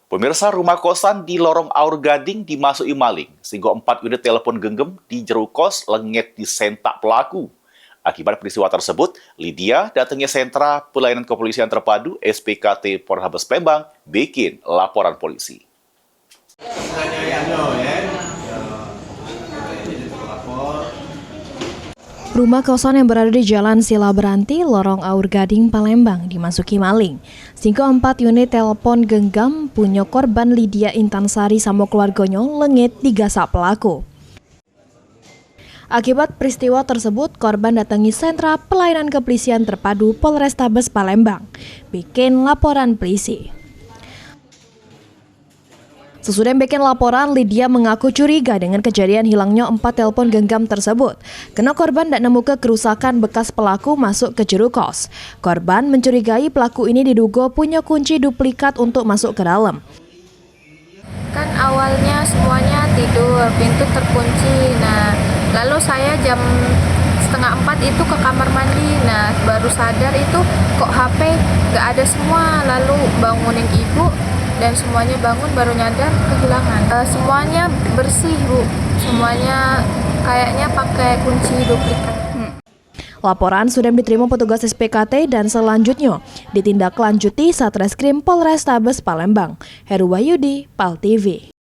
Pemirsa, rumah kosan di Lorong Aur Gading dimasuki maling, sehingga 4 unit telepon genggam di jero kos lengit disentak pelaku. Akibat peristiwa tersebut, Lydia datangnya Sentra Pelayanan Kepolisian Terpadu SPKT Polrestabes Palembang bikin laporan polisi. Rumah kosan yang berada di Jalan Sila Beranti, Lorong Aur Gading, Palembang dimasuki maling. Sehingga 4 unit telepon genggam punya korban Lydia Intansari sama keluarganya lengit digasak pelaku. Akibat peristiwa tersebut, korban datangi Sentra Pelayanan Kepolisian Terpadu Polrestabes Palembang, bikin laporan polisi. Sesudah bikin laporan, Lydia mengaku curiga dengan kejadian hilangnya 4 telepon genggam tersebut. Karena korban tidak menemukan kerusakan bekas pelaku masuk ke jero kos. Korban mencurigai pelaku ini diduga punya kunci duplikat untuk masuk ke dalam. Kan awalnya semuanya tidur, pintu terkunci. Nah, lalu saya jam 3:30 itu ke kamar mandi. Nah, baru sadar itu kok HP nggak ada semua. Lalu bangunin ibu dan semuanya bangun baru nyadar kehilangan. Semuanya bersih, Bu. Semuanya kayaknya pakai kunci duplikat. Laporan sudah diterima petugas SPKT dan selanjutnya ditindaklanjuti Satreskrim Polrestabes Palembang. Heru Wahyudi, PAL TV.